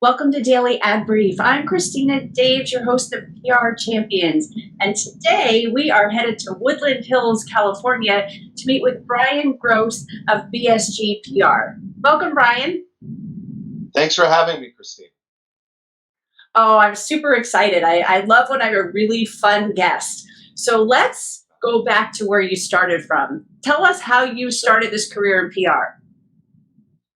Welcome to Daily Ad Brief. I'm Christina Daves, your host of PR Champions. And today we are headed to Woodland Hills, California to meet with Brian Gross of BSG PR. Welcome, Brian. Thanks for having me, Christine. Oh, I'm super excited. I love when I'm a really fun guest. So let's go back to where you started from. Tell us how you started this career in PR.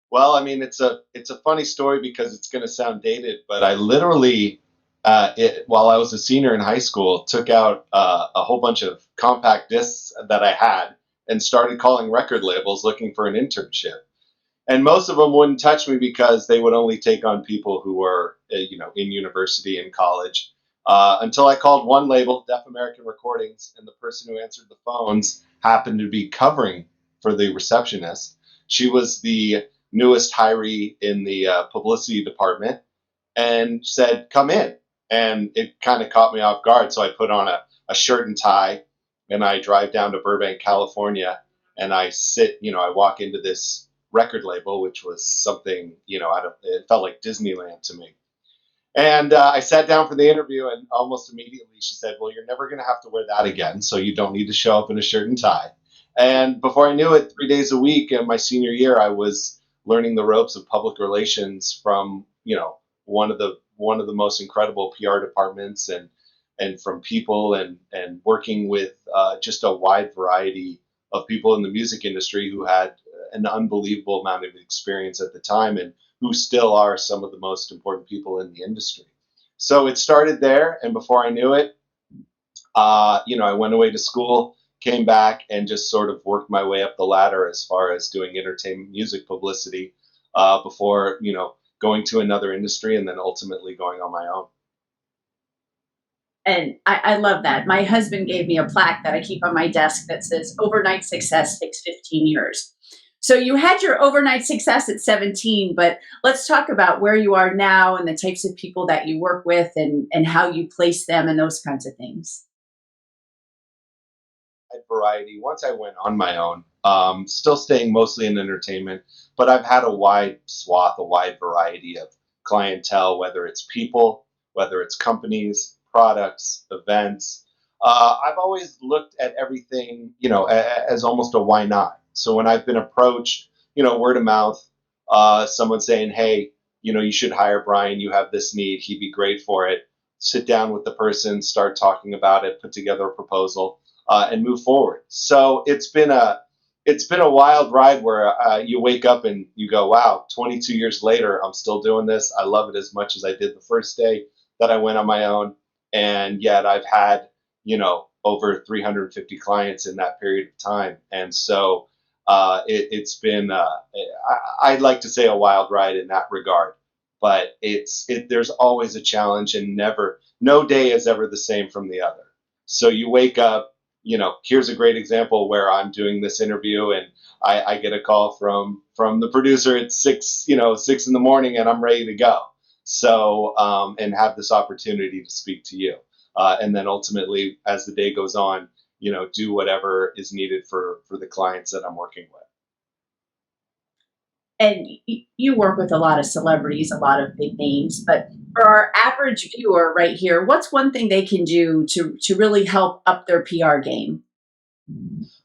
Well, I mean, it's a funny story because it's going to sound dated, but I literally, while I was a senior in high school, took out a whole bunch of compact discs that I had and started calling record labels looking for an internship. And most of them wouldn't touch me because they would only take on people who were, in university and college. Until I called one label, Deaf American Recordings, and the person who answered the phones happened to be covering for the receptionist. She was the newest hiree in the publicity department and said, "Come in." And it kind of caught me off guard. So I put on a shirt and tie and I drive down to Burbank, California. And I walk into this record label, which was something, it felt like Disneyland to me. And I sat down for the interview, and almost immediately she said, "Well, you're never going to have to wear that again. So you don't need to show up in a shirt and tie." And before I knew it, 3 days a week in my senior year, I was learning the ropes of public relations from, one of the most incredible PR departments, and from people, and working with just a wide variety of people in the music industry who had an unbelievable amount of experience at the time, and who still are some of the most important people in the industry. So it started there, and before I knew it, I went away to school, came back, and just sort of worked my way up the ladder as far as doing entertainment music publicity before, going to another industry and then ultimately going on my own. And I love that. My husband gave me a plaque that I keep on my desk that says overnight success takes 15 years. So you had your overnight success at 17, but let's talk about where you are now and the types of people that you work with, and how you place them and those kinds of things. Variety once I went on my own, still staying mostly in entertainment, but I've had a wide swath, a wide variety of clientele, whether it's people, whether it's companies, products, events. I've always looked at everything, as almost a why not. So when I've been approached, word of mouth, someone saying, "Hey, you should hire Brian. You have this need. He'd be great for it." Sit down with the person, start talking about it, put together a proposal, and move forward. So it's been a wild ride where you wake up and you go, "Wow, 22 years later, I'm still doing this. I love it as much as I did the first day that I went on my own." And yet I've had, over 350 clients in that period of time. And so it's been, I'd like to say, a wild ride in that regard. But there's always a challenge, and no day is ever the same from the other. So you wake up, here's a great example where I'm doing this interview, and I get a call from the producer at 6 in the morning, and I'm ready to go. So, and have this opportunity to speak to you. And then ultimately, as the day goes on, do whatever is needed for the clients that I'm working with. And you work with a lot of celebrities, a lot of big names, but for our average viewer right here, what's one thing they can do to really help up their PR game?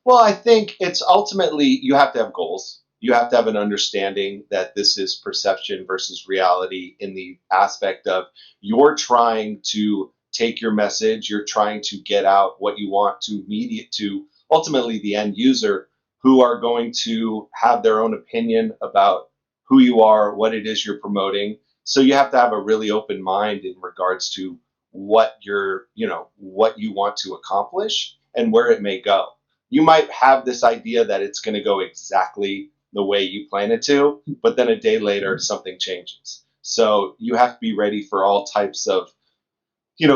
Well, I think it's ultimately you have to have goals. You have to have an understanding that this is perception versus reality, in the aspect of you're trying to take your message, you're trying to get out what you want to media to ultimately the end user, who are going to have their own opinion about who you are, what it is you're promoting. So you have to have a really open mind in regards to what you want to accomplish and where it may go. You might have this idea that it's going to go exactly the way you plan it to, but then a day later something changes. So you have to be ready for all types of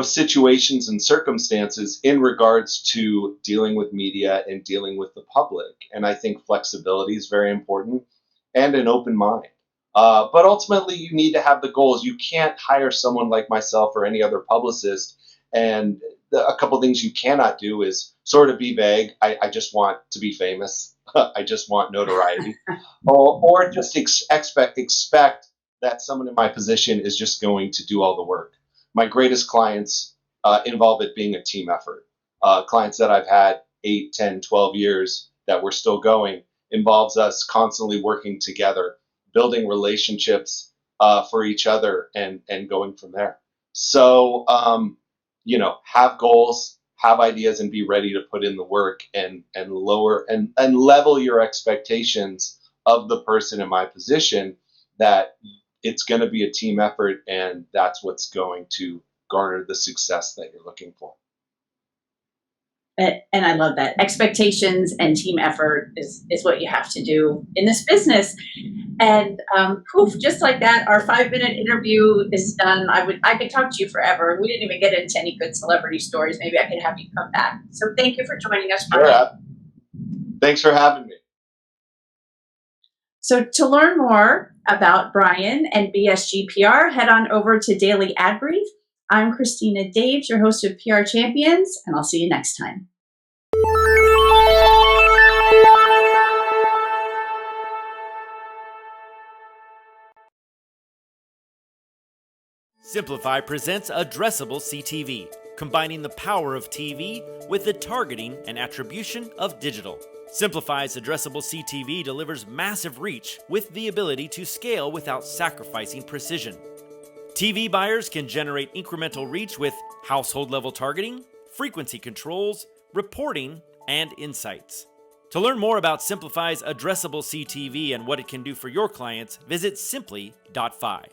situations and circumstances in regards to dealing with media and dealing with the public. And I think flexibility is very important, and an open mind. But ultimately, you need to have the goals. You can't hire someone like myself or any other publicist. And a couple things you cannot do is sort of be vague. I just want to be famous. I just want notoriety, or just expect that someone in my position is just going to do all the work. My greatest clients involve it being a team effort. Clients that I've had 8, 10, 12 years that we're still going involves us constantly working together, building relationships for each other, and going from there. So, have goals, have ideas, and be ready to put in the work and lower and level your expectations of the person in my position, that it's going to be a team effort, and that's what's going to garner the success that you're looking for. And I love that. Expectations and team effort is what you have to do in this business. And poof, just like that, our 5-minute interview is done. I could talk to you forever. We didn't even get into any good celebrity stories. Maybe I could have you come back. So thank you for joining us, Brian. Sure. Thanks for having me. So to learn more about Brian and BSG PR, head on over to Daily Ad Brief. I'm Christina Daves, your host of PR Champions, and I'll see you next time. Simplify presents Addressable CTV, combining the power of TV with the targeting and attribution of digital. Simplify's Addressable CTV delivers massive reach with the ability to scale without sacrificing precision. TV buyers can generate incremental reach with household-level targeting, frequency controls, reporting, and insights. To learn more about Simplify's Addressable CTV and what it can do for your clients, visit simply.fi.